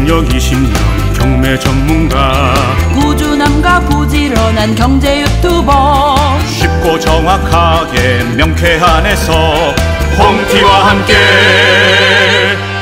경력 20년 경매 전문가, 꾸준함과 부지런한 경제 유튜버, 쉽고 정확하게 명쾌한에서 홍티와 함께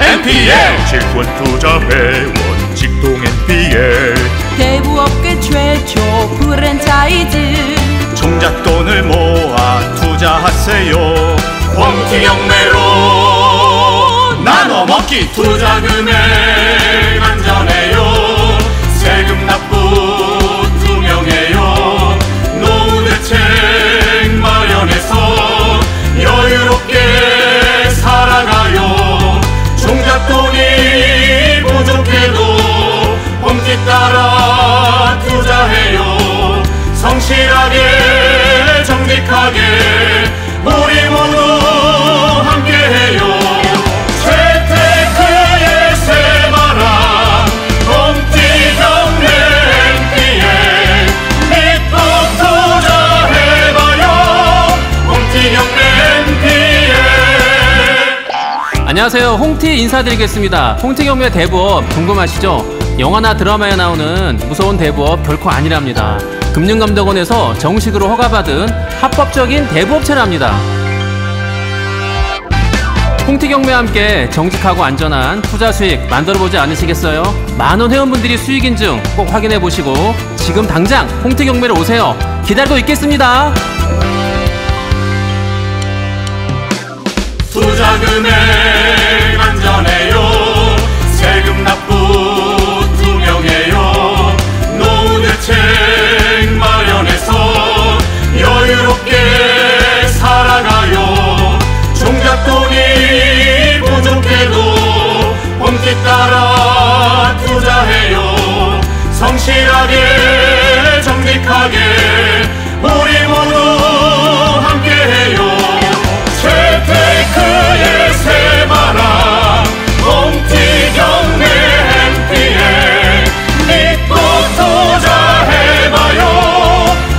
NPL 질권 투자 회원 직동 NPL 대부업계 최초 프랜차이즈, 종잣돈을 모아 투자하세요. 홍티 경매로 나눠 먹기. 투자 금액 안전해요. 세금 납부 투명해요. 노후 대책 마련해서 여유롭게 살아가요. 종잣돈이 부족해도 홍티 따라 투자해요. 성실하게 정직하게 우리 모두 함께해요. 재테크의 새바람 홍티 경매 NPL 믿고 투자해봐요. 홍티 경매 NPL. 안녕하세요, 홍티 인사드리겠습니다. 홍티 경매 대부업 궁금하시죠? 영화나 드라마에 나오는 무서운 대부업 결코 아니랍니다. 금융감독원에서 정식으로 허가받은 합법적인 대부업체랍니다. 홍티 경매와 함께 정직하고 안전한 투자 수익 만들어보지 않으시겠어요? 많은 회원분들이 수익 인증 꼭 확인해 보시고 지금 당장 홍티 경매로 오세요. 기다리고 있겠습니다. 투자 금액 안전해요. 세금 납부 투명해요. 노후 대책 마련해서 여유롭게 살아가요. 종잣돈이 부족해도 홍티 따라 투자해요. 성실하게 정직하게 우리 모두 함께해요. 재테크의 새바람 홍티 경매 NPL 믿고 투자해봐요.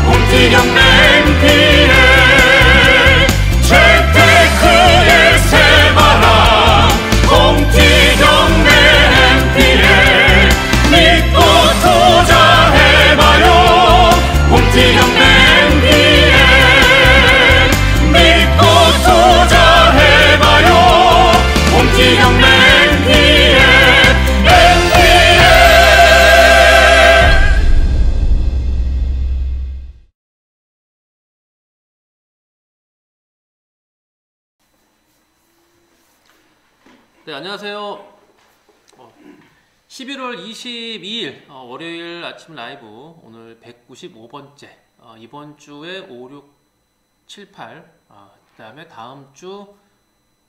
홍티 경매 NPL 재테크의 새바람 홍티 경매 NPL 믿고 투자해봐요. 홍티 경매 NPL 믿고 투자해봐요. 홍티 경매 NPL. 네, 안녕하세요. 11월 22일 월요일 아침 라이브, 오늘 195번째, 이번 주에 5, 6, 7, 8, 그 다음에 다음 주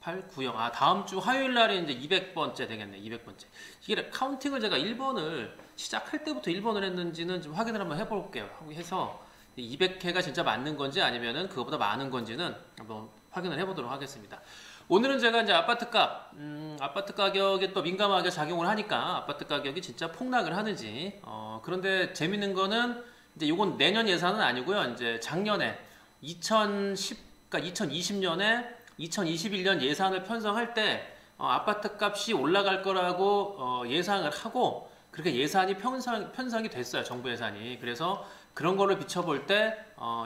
8, 9, 0, 다음 주 화요일 날이 이제 200번째 되겠네. 200번째. 이게 카운팅을 제가 1번을 시작할 때부터 1번을 했는지는 좀 확인을 한번 해볼게요. 해서 200회가 진짜 맞는 건지 아니면은 그거보다 많은 건지는 한번 확인을 해보도록 하겠습니다. 오늘은 제가 이제 아파트 가격에 또 민감하게 작용을 하니까 아파트 가격이 진짜 폭락을 하는지, 그런데 재밌는 거는 이제 요건 내년 예산은 아니고요. 이제 작년에 2020년에 2021년 예산을 편성할 때 아파트 값이 올라갈 거라고 예상을 하고 그렇게 예산이 편성이 됐어요. 정부 예산이. 그래서 그런 거를 비춰볼 때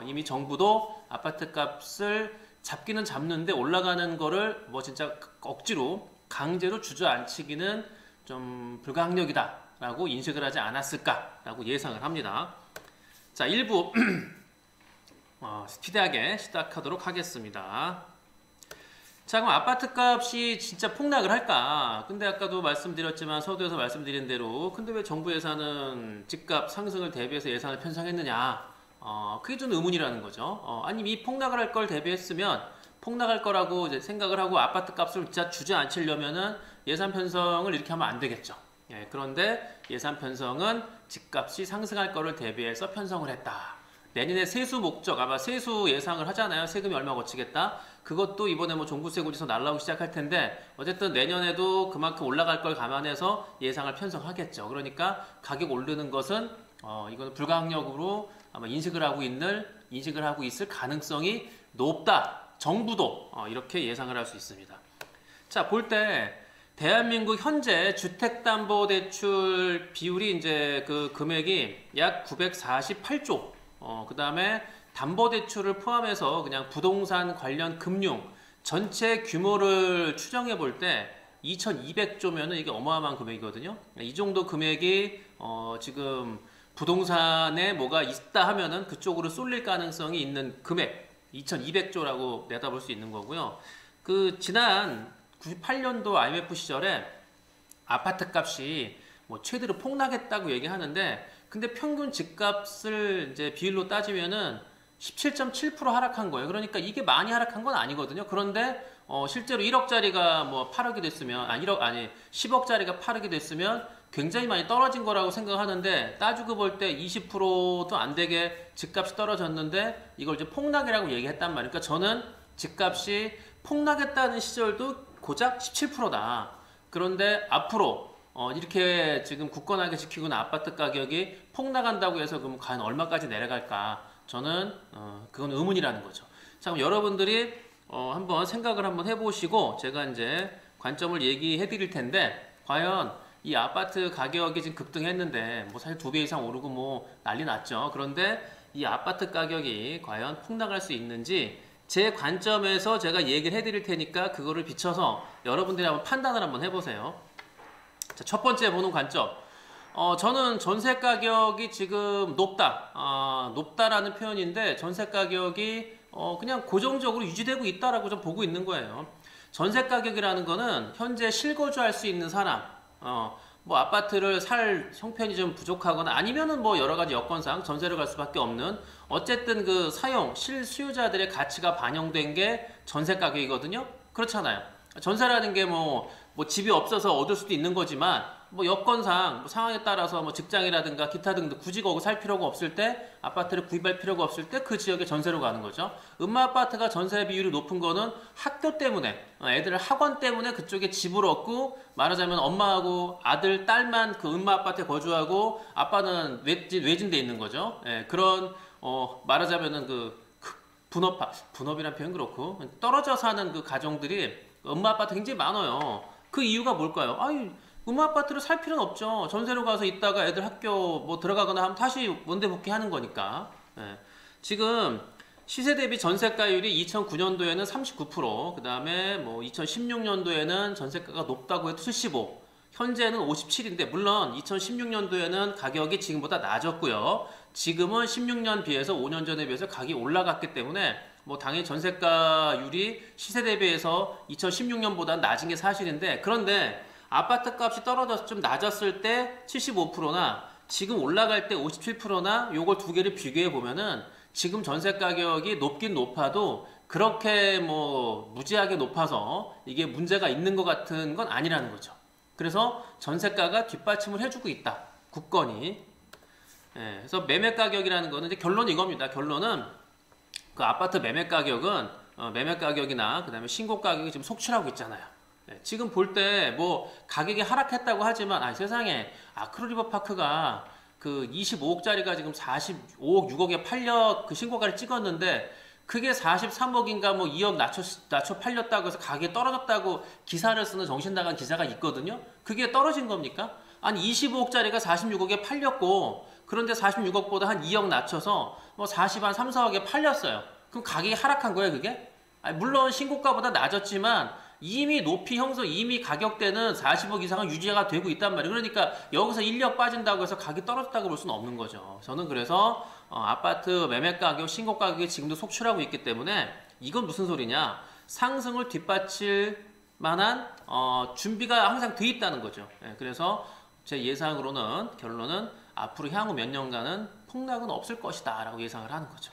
이미 정부도 아파트 값을 잡기는 잡는데 올라가는 거를 뭐 진짜 억지로 강제로 주저앉히기는 좀 불가항력이다 라고 인식을 하지 않았을까 라고 예상을 합니다. 자, 1부 스피디하게 시작하도록 하겠습니다. 자, 그럼 아파트 값이 진짜 폭락을 할까? 근데 아까도 말씀드렸지만 서두에서 말씀드린 대로 근데 왜 정부 예산은 집값 상승을 대비해서 예산을 편성했느냐? 그게 좀 의문이라는 거죠. 아니, 이 폭락을 할 걸 대비했으면 폭락할 거라고 이제 생각을 하고 아파트 값을 진짜 주저앉히려면은 예산 편성을 이렇게 하면 안 되겠죠. 예, 그런데 예산 편성은 집값이 상승할 거를 대비해서 편성을 했다. 내년에 세수 목적, 아마 세수 예상을 하잖아요. 세금이 얼마 거치겠다. 그것도 이번에 뭐 종부세 고지서 날라오기 시작할 텐데 어쨌든 내년에도 그만큼 올라갈 걸 감안해서 예상을 편성하겠죠. 그러니까 가격 오르는 것은 이거는 불가항력으로 아마 인식을 하고 있을 가능성이 높다. 정부도 이렇게 예상을 할 수 있습니다. 자, 볼 때 대한민국 현재 주택담보대출 비율이 이제 그 금액이 약 948조. 그 다음에 담보대출을 포함해서 그냥 부동산 관련 금융 전체 규모를 추정해 볼 때 2200조면은 이게 어마어마한 금액이거든요. 이 정도 금액이 지금 부동산에 뭐가 있다 하면은 그쪽으로 쏠릴 가능성이 있는 금액 2200조라고 내다볼 수 있는 거고요. 그 지난 98년도 IMF 시절에 아파트 값이 뭐 최대로 폭락했다고 얘기하는데 근데 평균 집값을 이제 비율로 따지면은 17.7% 하락한 거예요. 그러니까 이게 많이 하락한 건 아니거든요. 그런데 실제로 1억짜리가 뭐 8억이 됐으면 10억짜리가 8억이 됐으면 굉장히 많이 떨어진 거라고 생각하는데 따지고 볼 때 20%도 안 되게 집값이 떨어졌는데 이걸 이제 폭락이라고 얘기했단 말이에요. 그러니까 저는 집값이 폭락했다는 시절도 고작 17%다. 그런데 앞으로 이렇게 지금 굳건하게 지키고 있는 아파트 가격이 폭락한다고 해서 그럼 과연 얼마까지 내려갈까? 저는 그건 의문이라는 거죠. 자, 그럼 여러분들이 한번 생각을 한번 해보시고 제가 이제 관점을 얘기해 드릴 텐데 과연 이 아파트 가격이 지금 급등했는데 뭐 사실 2배 이상 오르고 뭐 난리 났죠. 그런데 이 아파트 가격이 과연 폭락할 수 있는지 제 관점에서 제가 얘기를 해드릴 테니까 그거를 비춰서 여러분들이 한번 판단을 한번 해보세요. 자, 첫 번째 보는 관점. 저는 전세 가격이 지금 높다라는 표현인데 전세 가격이 그냥 고정적으로 유지되고 있다라고 좀 보고 있는 거예요. 전세 가격이라는 거는 현재 실거주할 수 있는 사람, 뭐 아파트를 살 형편이 좀 부족하거나 아니면은 뭐 여러 가지 여건상 전세를 갈 수밖에 없는 어쨌든 그 실수요자들의 가치가 반영된 게 전세 가격이거든요. 그렇잖아요. 전세라는 게 뭐 집이 없어서 얻을 수도 있는 거지만 뭐 여건상 뭐 상황에 따라서 뭐 직장이라든가 기타 등등 굳이 거기 살 필요가 없을 때 아파트를 구입할 필요가 없을 때 그 지역에 전세로 가는 거죠. 음마 아파트가 전세 비율이 높은 거는 학교 때문에 애들 학원 때문에 그쪽에 집을 얻고 말하자면 엄마하고 아들 딸만 그 음마 아파트에 거주하고 아빠는 외진돼 있는 거죠. 예, 그런 말하자면은 분업이란 표현 그렇고 떨어져 사는 그 가정들이 음마 아파트 굉장히 많아요. 그 이유가 뭘까요? 음마 아파트를 살 필요는 없죠. 전세로 가서 있다가 애들 학교 뭐 들어가거나 하면 다시 원대 복귀하는 거니까. 예. 지금 시세 대비 전세가율이 2009년도에는 39%, 그 다음에 뭐 2016년도에는 전세가가 높다고 해도 75%, 현재는 57인데 물론 2016년도에는 가격이 지금보다 낮았고요. 지금은 16년 비해서 5년 전에 비해서 가격이 올라갔기 때문에 뭐 당연히 전세가율이 시세 대비해서 2016년보다 낮은 게 사실인데 그런데 아파트 값이 떨어져서 좀 낮았을 때 75%나 지금 올라갈 때 57%나 요걸 두 개를 비교해 보면은 지금 전세 가격이 높긴 높아도 그렇게 뭐 무지하게 높아서 이게 문제가 있는 것 같은 건 아니라는 거죠. 그래서 전세가가 뒷받침을 해주고 있다. 굳건히. 예, 그래서 매매 가격이라는 거는 이제 결론이 이겁니다. 결론은 그 아파트 매매 가격은 매매 가격이나 그다음에 신고 가격이 지금 속출하고 있잖아요. 예, 지금 볼 때 뭐 가격이 하락했다고 하지만 세상에 아크로리버 파크가 그 25억짜리가 지금 45억 6억에 팔려 그 신고가를 찍었는데 그게 43억인가 뭐 2억 낮춰 팔렸다고 해서 가격이 떨어졌다고 기사를 쓰는 정신 나간 기사가 있거든요. 그게 떨어진 겁니까? 아니 25억짜리가 46억에 팔렸고 그런데 46억보다 한 2억 낮춰서 뭐 40한 3, 4억에 팔렸어요. 그럼 가격이 하락한 거예요, 그게? 물론 신고가보다 낮았지만 이미 이미 가격대는 40억 이상은 유지가 되고 있단 말이에요. 그러니까 여기서 1억 빠진다고 해서 가격이 떨어졌다고 볼 수는 없는 거죠. 저는 그래서 아파트 매매 가격, 신고 가격이 지금도 속출하고 있기 때문에 이건 무슨 소리냐? 상승을 뒷받칠 만한 준비가 항상 돼 있다는 거죠. 예, 그래서 제 예상으로는 결론은 앞으로 향후 몇 년간은 폭락은 없을 것이다 라고 예상을 하는 거죠.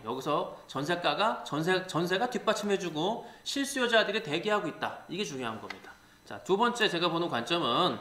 여기서 전세가 뒷받침해주고 실수요자들이 대기하고 있다. 이게 중요한 겁니다. 자, 두 번째 제가 보는 관점은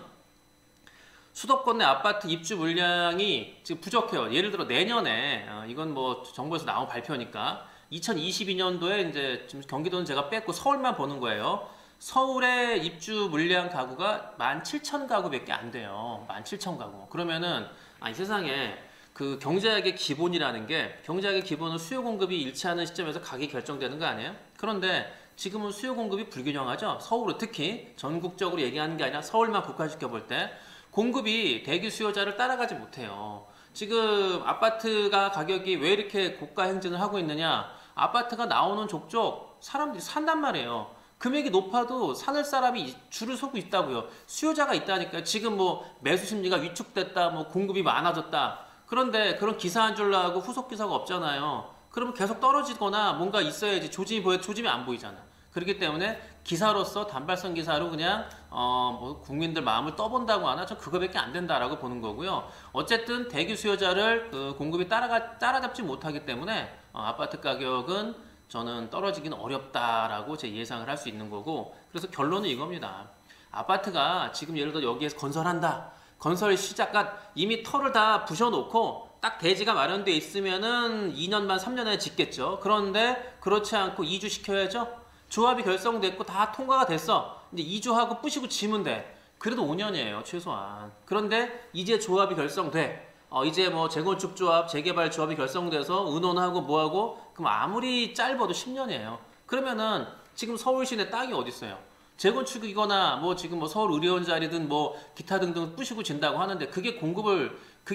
수도권 내 아파트 입주 물량이 지금 부족해요. 예를 들어 내년에 이건 뭐 정부에서 나온 발표니까 2022년도에 이제 지금 경기도는 제가 뺐고 서울만 보는 거예요. 서울의 입주 물량 가구가 17,000가구밖에 안 돼요. 17,000가구. 그러면은 이 세상에 그 경제학의 기본이라는 게 경제학의 기본은 수요 공급이 일치하는 시점에서 가격이 결정되는 거 아니에요? 그런데 지금은 수요 공급이 불균형하죠. 서울은 특히 전국적으로 얘기하는 게 아니라 서울만 국한시켜 볼 때 공급이 대기 수요자를 따라가지 못해요. 지금 아파트가 가격이 왜 이렇게 고가 행진을 하고 있느냐? 아파트가 나오는 족족 사람들이 산단 말이에요. 금액이 높아도 사는 사람이 줄을 서고 있다고요. 수요자가 있다니까요. 지금 뭐 매수 심리가 위축됐다, 뭐 공급이 많아졌다. 그런데 그런 기사 한 줄로 하고 후속 기사가 없잖아요. 그러면 계속 떨어지거나 뭔가 있어야지 조짐이 보여, 조짐이 안 보이잖아. 그렇기 때문에 기사로서 단발성 기사로 그냥 뭐 국민들 마음을 떠본다고 하나 전 그거밖에 안 된다라고 보는 거고요. 어쨌든 대기 수요자를 그 공급이 따라잡지 못하기 때문에 아파트 가격은 저는 떨어지기는 어렵다라고 제 예상을 할 수 있는 거고, 그래서 결론은 이겁니다. 아파트가 지금 예를 들어 여기에서 건설한다. 건설 시작가 이미 터를 다 부셔놓고 딱 대지가 마련돼 있으면은 2년 반 3년 안에 짓겠죠. 그런데 그렇지 않고 이주시켜야죠. 조합이 결성됐고 다 통과가 됐어. 이제 이주하고 부시고 지면 돼. 그래도 5년이에요 최소한. 그런데 이제 조합이 결성돼. 이제 뭐 재건축 조합, 재개발 조합이 결성돼서 의논하고 뭐하고, 그럼 아무리 짧아도 10년이에요. 그러면은 지금 서울시 내 땅이 어디 있어요? 재건축이거나 뭐 지금 뭐 서울 의료원 자리든 뭐 기타 등등 부시고 진다고 하는데 그게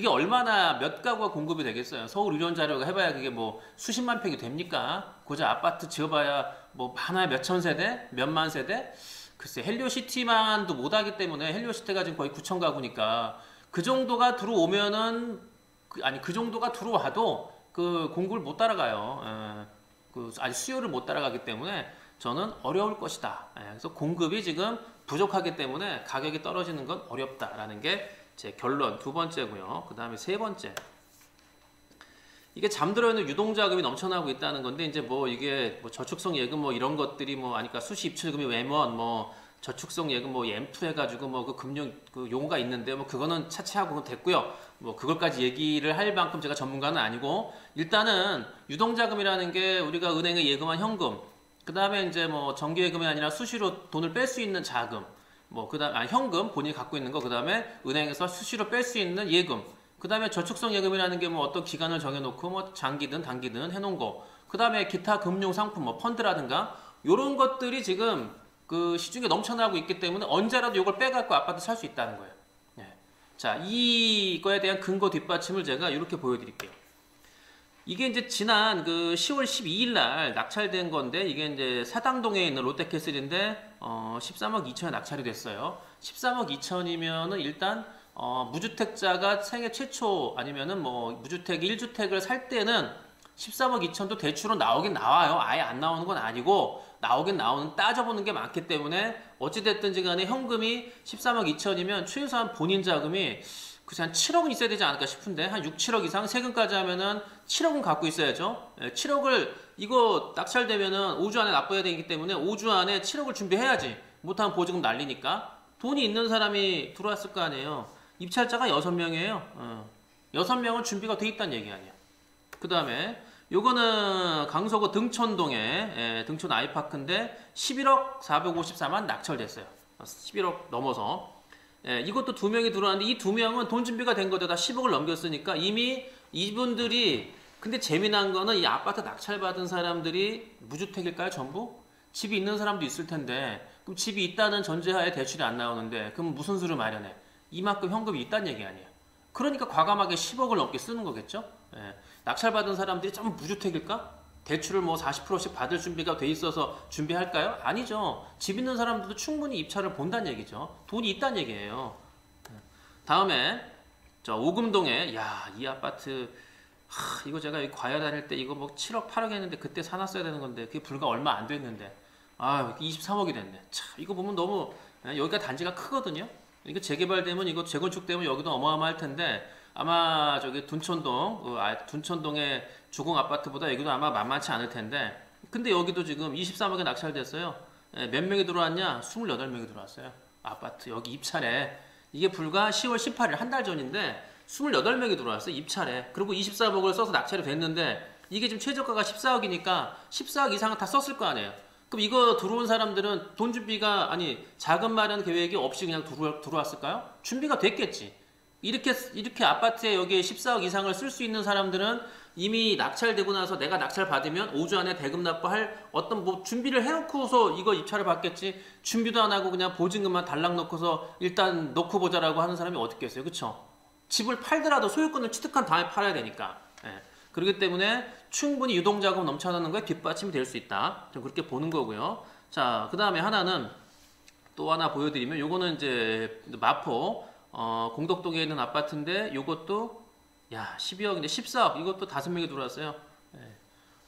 얼마나 몇 가구가 공급이 되겠어요? 서울 의료원 자리가 해봐야 그게 뭐 수십만 평이 됩니까? 고작 아파트 지어봐야 뭐 많아야 몇천 세대? 몇만 세대? 글쎄 헬리오시티만도 못하기 때문에, 헬리오시티가 지금 거의 9천 가구니까 그 정도가 들어오면은 그 정도가 들어와도 그 공급을 못 따라가요. 아니 수요를 못 따라가기 때문에 저는 어려울 것이다. 그래서 공급이 지금 부족하기 때문에 가격이 떨어지는 건 어렵다라는 게 제 결론 두 번째고요. 그 다음에 세 번째, 이게 잠들어 있는 유동자금이 넘쳐나고 있다는 건데, 이제 뭐 이게 뭐 저축성 예금 뭐 이런 것들이 뭐 아니까 수시 입출금이 외면 뭐 저축성 예금 뭐 앰프 해가지고 뭐 그 금융 그 용어가 있는데 뭐 그거는 차치하고 됐고요. 뭐 그걸까지 얘기를 할 만큼 제가 전문가는 아니고, 일단은 유동자금이라는 게 우리가 은행에 예금한 현금, 그 다음에 이제 뭐 정기예금이 아니라 수시로 돈을 뺄 수 있는 자금, 뭐 그다음 현금 본인이 갖고 있는 거, 그 다음에 은행에서 수시로 뺄 수 있는 예금, 그 다음에 저축성 예금이라는 게 뭐 어떤 기간을 정해놓고 뭐 장기든 단기든 해놓은 거, 그 다음에 기타 금융 상품 뭐 펀드라든가 요런 것들이 지금 그 시중에 넘쳐나고 있기 때문에 언제라도 이걸 빼갖고 아파트 살 수 있다는 거예요. 자, 이거에 대한 근거 뒷받침을 제가 이렇게 보여드릴게요. 이게 이제 지난 그 10월 12일 날 낙찰된 건데, 이게 이제 사당동에 있는 롯데캐슬인데 13억 2천에 낙찰이 됐어요. 13억 2천이면은 일단 무주택자가 생애 최초 아니면은 뭐 무주택 1주택을 살 때는 13억 2천도 대출은 나오긴 나와요. 아예 안 나오는 건 아니고 나오긴 나오는, 따져보는 게 많기 때문에 어찌됐든지 간에 현금이 13억 2천이면 최소한 본인 자금이 그래서 한 7억은 있어야 되지 않을까 싶은데, 한 6, 7억 이상 세금까지 하면은 7억은 갖고 있어야죠. 7억을 이거 낙찰되면은 5주 안에 납부해야 되기 때문에 5주 안에 7억을 준비해야지. 못하면 보증금 날리니까. 돈이 있는 사람이 들어왔을 거 아니에요. 입찰자가 6명이에요. 6명은 준비가 돼 있다는 얘기 아니에요. 그 다음에 요거는 강서구 등촌동에 등촌 아이파크인데 11억 454만 낙찰됐어요. 11억 넘어서. 이것도 2명이 들어왔는데 이 2명은 돈 준비가 된 거죠. 다 10억을 넘겼으니까 이미 이분들이, 근데 재미난 거는 이 아파트 낙찰받은 사람들이 무주택일까요? 전부? 집이 있는 사람도 있을 텐데, 그럼 집이 있다는 전제하에 대출이 안 나오는데 그럼 무슨 수를 마련해? 이만큼 현금이 있다는 얘기 아니에요. 그러니까 과감하게 10억을 넘게 쓰는 거겠죠? 낙찰받은 사람들이 좀 무주택일까? 대출을 뭐 40%씩 받을 준비가 돼 있어서 준비할까요? 아니죠. 집 있는 사람들도 충분히 입찰을 본다는 얘기죠. 돈이 있다는 얘기예요. 다음에 저 오금동에, 이 아파트 이거 제가 과외 다닐 때 이거 뭐 7억 8억 했는데 그때 사놨어야 되는 건데 그게 불과 얼마 안 됐는데 23억이 됐네. 참 이거 보면 너무, 여기가 단지가 크거든요. 이거 재개발되면, 이거 재건축되면 여기도 어마어마할 텐데, 아마 저기 둔촌동의 주공 아파트보다 여기도 아마 만만치 않을 텐데, 근데 여기도 지금 23억에 낙찰됐어요. 몇 명이 들어왔냐? 28명이 들어왔어요. 아파트 여기 입찰에. 이게 불과 10월 18일 한 달 전인데 28명이 들어왔어요. 입찰에. 그리고 24억을 써서 낙찰이 됐는데, 이게 지금 최저가가 14억이니까 14억 이상은 다 썼을 거 아니에요. 그럼 이거 들어온 사람들은 돈 준비가, 자금 마련 계획이 없이 그냥 들어왔을까요? 준비가 됐겠지. 이렇게 아파트에 여기에 14억 이상을 쓸 수 있는 사람들은 이미 낙찰되고 나서 내가 낙찰 받으면 5주 안에 대금 납부할 어떤 뭐 준비를 해놓고서 이거 입찰을 받겠지, 준비도 안 하고 그냥 보증금만 달랑 넣고서 일단 넣고 보자라고 하는 사람이 어디 있겠어요. 그쵸? 집을 팔더라도 소유권을 취득한 다음에 팔아야 되니까. 예. 그렇기 때문에 충분히 유동자금 넘쳐나는 거에 뒷받침이 될 수 있다. 좀 그렇게 보는 거고요. 자, 그 다음에 하나는 또 하나 보여드리면, 요거는 이제 마포 공덕동에 있는 아파트인데, 요것도 12억인데 14억, 이것도 5명이 들어왔어요. 예.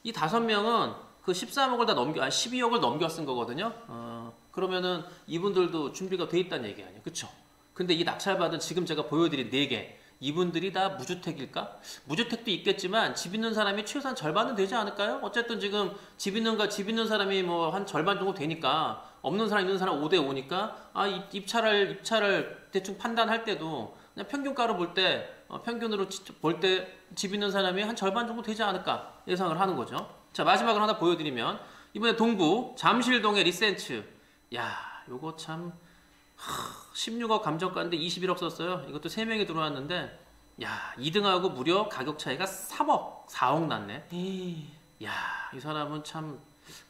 이 5명은 그 13억을 다 12억을 넘겨 쓴 거거든요. 그러면은 이분들도 준비가 돼 있다는 얘기 아니에요. 그쵸? 근데 이 낙찰받은 지금 제가 보여드린 4개, 이분들이 다 무주택일까? 무주택도 있겠지만 집 있는 사람이 최소한 절반은 되지 않을까요? 어쨌든 지금 집 있는 사람이 뭐 한 절반 정도 되니까, 없는 사람 있는 사람 5대 5니까 입찰을 대충 판단할 때도 그냥 평균가로 볼 때, 평균으로 볼 때 집 있는 사람이 한 절반 정도 되지 않을까 예상을 하는 거죠. 자, 마지막으로 하나 보여드리면, 이번에 동구 잠실동의 리센츠. 요거 참 16억 감정가인데 21억 썼어요. 이것도 3명이 들어왔는데, 2등하고 무려 가격 차이가 3억, 4억 났네. 이 사람은 참,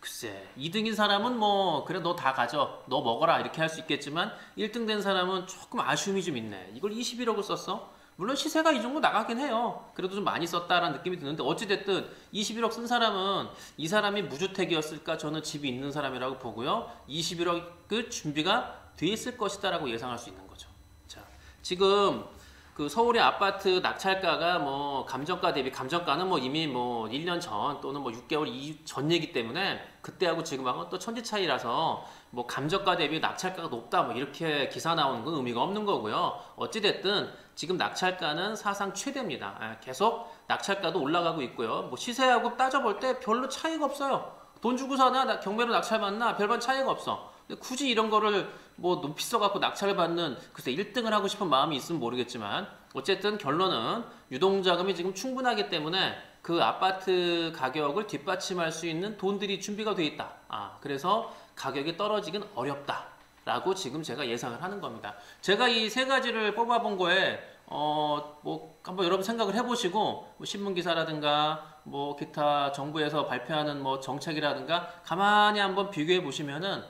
글쎄, 2등인 사람은 뭐 그래 너 다 가져, 너 먹어라 이렇게 할 수 있겠지만, 1등 된 사람은 조금 아쉬움이 좀 있네. 이걸 21억을 썼어? 물론 시세가 이 정도 나가긴 해요. 그래도 좀 많이 썼다라는 느낌이 드는데, 어찌됐든 21억 쓴 사람은 이 사람이 무주택이었을까? 저는 집이 있는 사람이라고 보고요. 21억의 준비가 돼 있을 것이다 라고 예상할 수 있는 거죠. 자, 지금 그 서울의 아파트 낙찰가가 뭐 감정가 대비, 감정가는 뭐 이미 뭐 1년 전 또는 뭐 6개월 전 얘기 때문에 그때하고 지금하고는 또 천지 차이라서 뭐 감정가 대비 낙찰가가 높다 뭐 이렇게 기사 나오는 건 의미가 없는 거고요. 어찌됐든 지금 낙찰가는 사상 최대입니다. 계속 낙찰가도 올라가고 있고요. 뭐 시세하고 따져볼 때 별로 차이가 없어요. 돈 주고 사나 경매로 낙찰 받나 별반 차이가 없어. 근데 굳이 이런 거를 뭐 높이 써갖고 낙찰을 받는, 글쎄 1등을 하고 싶은 마음이 있으면 모르겠지만, 어쨌든 결론은 유동자금이 지금 충분하기 때문에 그 아파트 가격을 뒷받침할 수 있는 돈들이 준비가 돼 있다. 그래서 가격이 떨어지긴 어렵다 라고 지금 제가 예상을 하는 겁니다. 제가 이 3가지를 뽑아본 거에 뭐 한번 여러분 생각을 해보시고, 뭐 신문기사라든가 뭐 기타 정부에서 발표하는 뭐 정책이라든가 가만히 한번 비교해 보시면은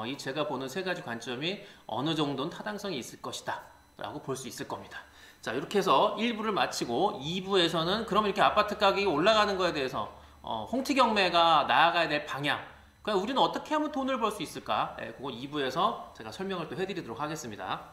이 제가 보는 3가지 관점이 어느 정도는 타당성이 있을 것이다 라고 볼 수 있을 겁니다. 자, 이렇게 해서 1부를 마치고 2부에서는 그럼 이렇게 아파트 가격이 올라가는 거에 대해서 홍티 경매가 나아가야 될 방향, 그러니까 우리는 어떻게 하면 돈을 벌 수 있을까? 그거 2부에서 제가 설명을 또 해드리도록 하겠습니다.